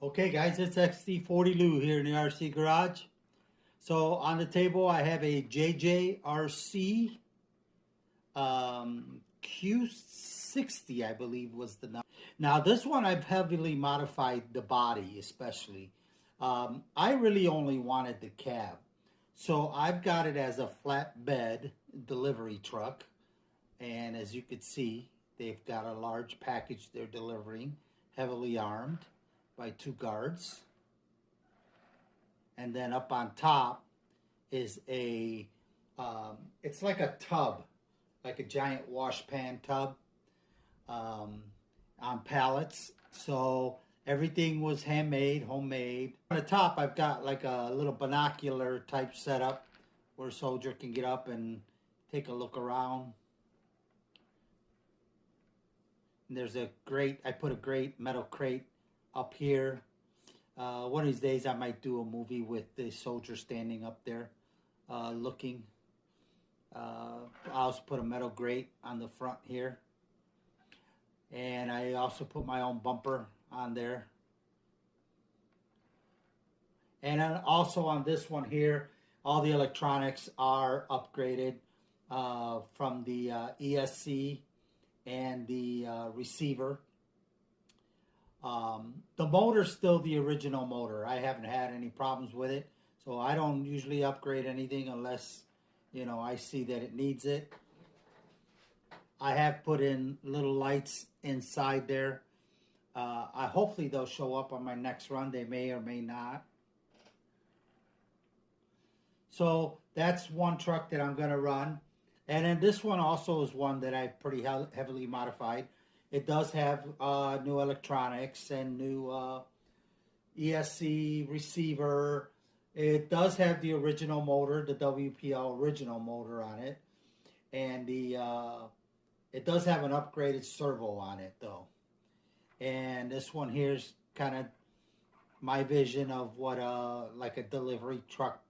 Okay guys, it's XD40 Lou here in the RC garage. So on the table I have a JJRC Q60, I believe was the number. Now this one I've heavily modified the body especially. I really only wanted the cab. So I've got it as a flatbed delivery truck. And as you can see, they've got a large package they're delivering, heavily armed by two guards. And then up on top is it's like a tub, like a giant wash pan tub on pallets. So everything was handmade, homemade. On the top, I've got like a little binocular type setup where a soldier can get up and take a look around. And there's a grate, I put a grate, metal crate up here. One of these days I might do a movie with the soldier standing up there looking. I also put a metal grate on the front here. And I also put my own bumper on there. And then also on this one here, all the electronics are upgraded from the ESC and the receiver. The motor's still the original motor. I haven't had any problems with it. So I don't usually upgrade anything unless, I see that it needs it. I have put in little lights inside there. Hopefully they'll show up on my next run. They may or may not. So that's one truck that I'm going to run. And then this one also is one that I've pretty heavily modified. It does have new electronics and new ESC receiver. It does have the original motor, the WPL original motor on it. And it does have an upgraded servo on it though. And this one here's kind of my vision of what like a delivery truck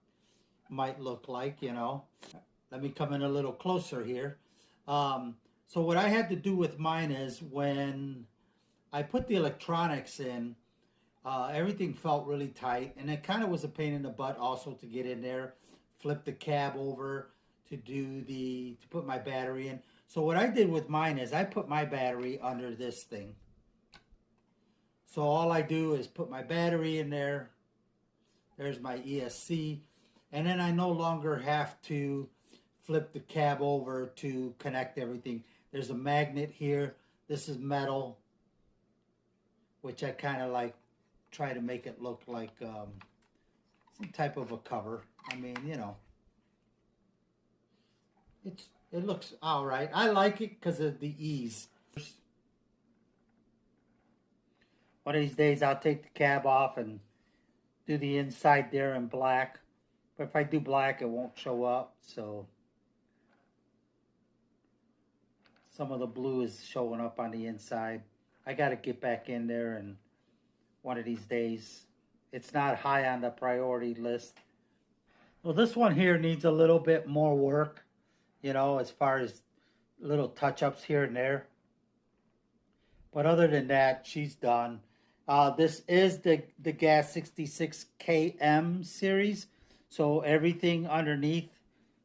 might look like, Let me come in a little closer here. So what I had to do with mine is when I put the electronics in, everything felt really tight, and it kind of was a pain in the butt also to get in there, flip the cab over to put my battery in. So what I did with mine is I put my battery under this thing. So all I do is put my battery in there. There's my ESC, and then I no longer have to flip the cab over to connect everything. There's a magnet here. This is metal, which I kind of like try to make it look like some type of a cover. I mean, it looks all right. I like it because of the ease. One of these days I'll take the cab off and do the inside there in black. But if I do black, it won't show up, so some of the blue is showing up on the inside. I got to get back in there, and one of these days. It's not high on the priority list. Well, this one here needs a little bit more work, as far as little touch-ups here and there. But other than that, she's done. This is the Gas 66 KM series. So everything underneath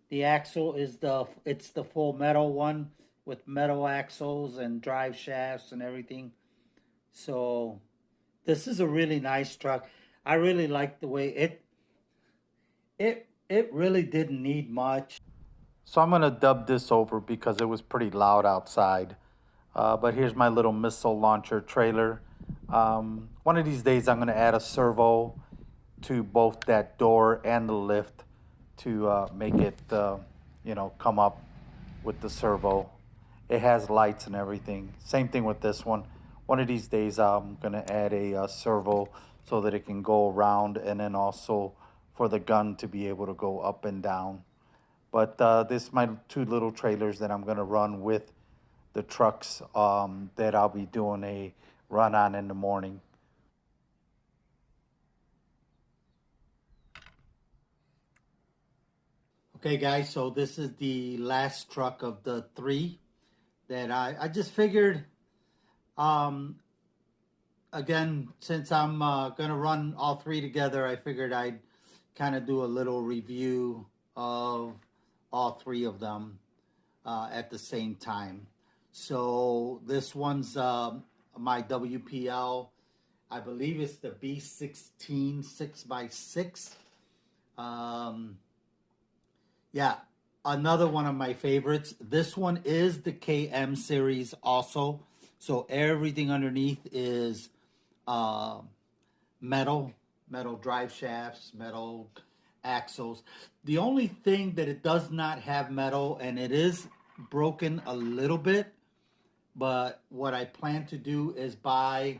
the axle is it's the full metal one with metal axles and drive shafts and everything. So this is a really nice truck. I really like the way it really didn't need much. So I'm gonna dub this over because it was pretty loud outside. But here's my little missile launcher trailer. One of these days I'm gonna add a servo to both that door and the lift to make it, come up with the servo. It has lights and everything. Same thing with this one. One of these days I'm going to add a servo so that it can go around, and then also for the gun to be able to go up and down. But this is my two little trailers that I'm going to run with the trucks that I'll be doing a run on in the morning. Okay guys, so this is the last truck of the three that I just figured again, since I'm going to run all three together, I figured I'd kind of do a little review of all three of them at the same time. So this one's my WPL. I believe it's the B16 6x6. Yeah, another one of my favorites. This one is the KM series also. So everything underneath is metal drive shafts, metal axles. The only thing that it does not have metal, and it is broken a little bit, but what I plan to do is buy,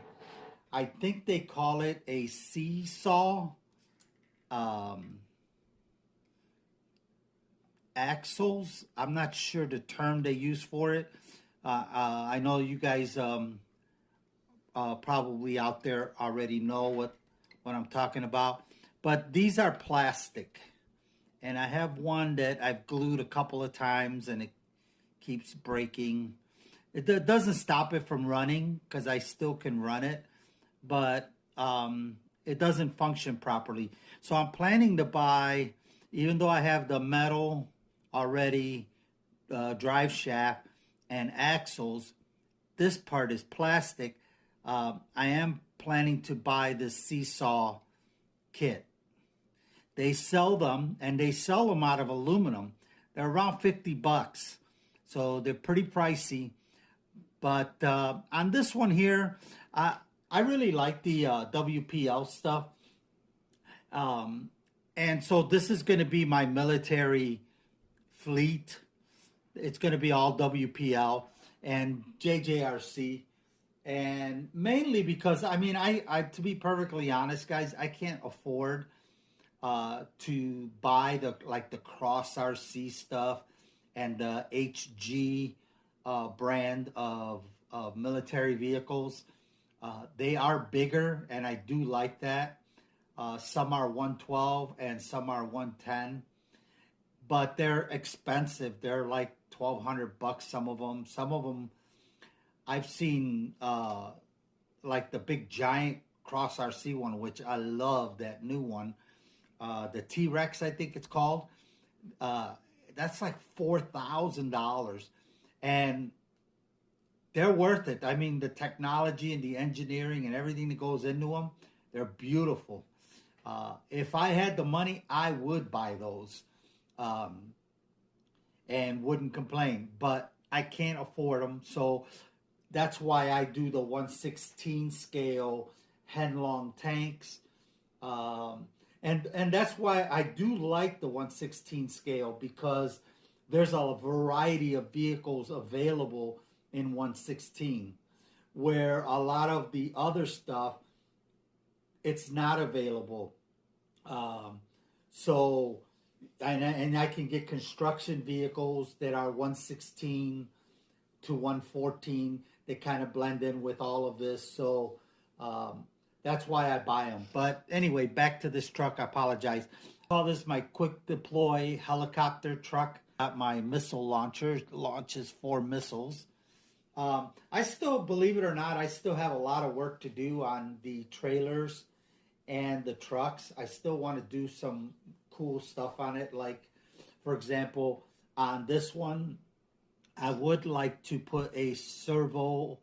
I think they call it a seesaw axles. I'm not sure the term they use for it. I know you guys probably out there already know what I'm talking about. But these are plastic. And I have one that I've glued a couple of times and it keeps breaking. It doesn't stop it from running because I still can run it. But it doesn't function properly. So I'm planning to buy, even though I have the metal already, drive shaft and axles, this part is plastic. I am planning to buy this seesaw kit. They sell them, and they sell them out of aluminum. They're around $50, so they're pretty pricey. But on this one here, I really like the WPL stuff. And so this is going to be my military fleet. It's going to be all WPL and JJRC. And mainly because, I mean, I to be perfectly honest, guys, I can't afford to buy the Cross RC stuff and the HG brand of military vehicles. They are bigger, and I do like that. Some are 112 and some are 110, but they're expensive. They're like $1,200. Some of them. Some of them I've seen, like the big giant Cross RC one, which I love, that new one. The T-Rex, I think it's called. That's like $4,000, and they're worth it. I mean, the technology and the engineering and everything that goes into them, they're beautiful. If I had the money, I would buy those, and wouldn't complain. But I can't afford them, so that's why I do the 1/16 scale Henlong tanks. And that's why I do like the 1/16 scale, because there's a variety of vehicles available in 1/16, where a lot of the other stuff, it's not available. So, and I can get construction vehicles that are 1/16 to 1/14 that kind of blend in with all of this. So that's why I buy them. But anyway, back to this truck. I apologize. I call this my quick deploy helicopter truck. Got my missile launcher, launches 4 missiles. I still, believe it or not, I still have a lot of work to do on the trailers and the trucks. I still want to do some cool stuff on it. Like, for example, on this one, I would like to put a servo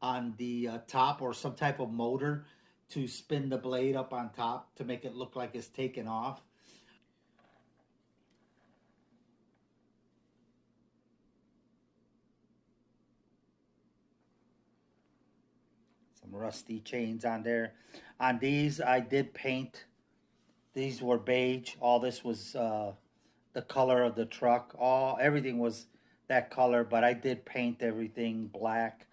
on the top, or some type of motor to spin the blade up on top to make it look like it's taken off. Some rusty chains on there. On these, I did paint. These were beige. All this was the color of the truck. Everything was that color, but I did paint everything black.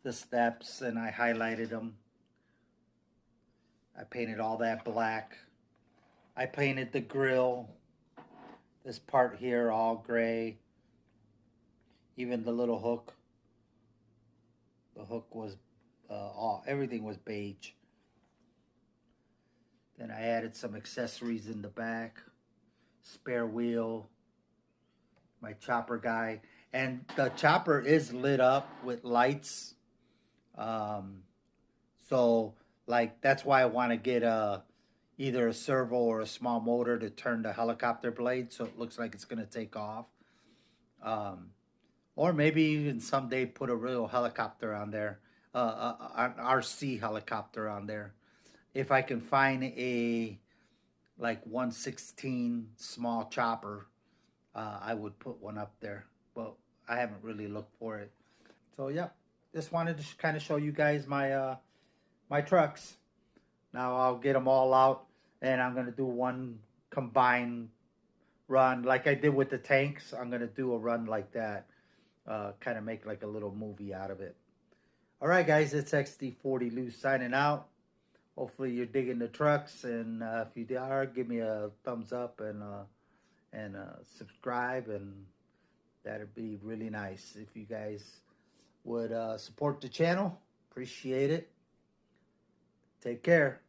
The steps, and I highlighted them. I painted all that black. I painted the grill. This part here all gray. Even the little hook. The hook was everything was beige. Then I added some accessories in the back. Spare wheel. My chopper guy. And the chopper is lit up with lights. So Like, that's why I want to get either a servo or a small motor to turn the helicopter blade so it looks like it's going to take off. Um, or maybe even someday put a real helicopter on there, an RC helicopter on there. If I can find a like 116 small chopper, I would put one up there. But I haven't really looked for it. So yeah, just wanted to kind of show you guys my trucks. Now I'll get them all out, and I'm gonna do one combined run like I did with the tanks. I'm gonna do a run like that, kind of make like a little movie out of it. All right, guys, it's XD40 Lou signing out. Hopefully you're digging the trucks, and if you are, give me a thumbs up and subscribe, and that'd be really nice if you guys would support the channel. Appreciate it. Take care.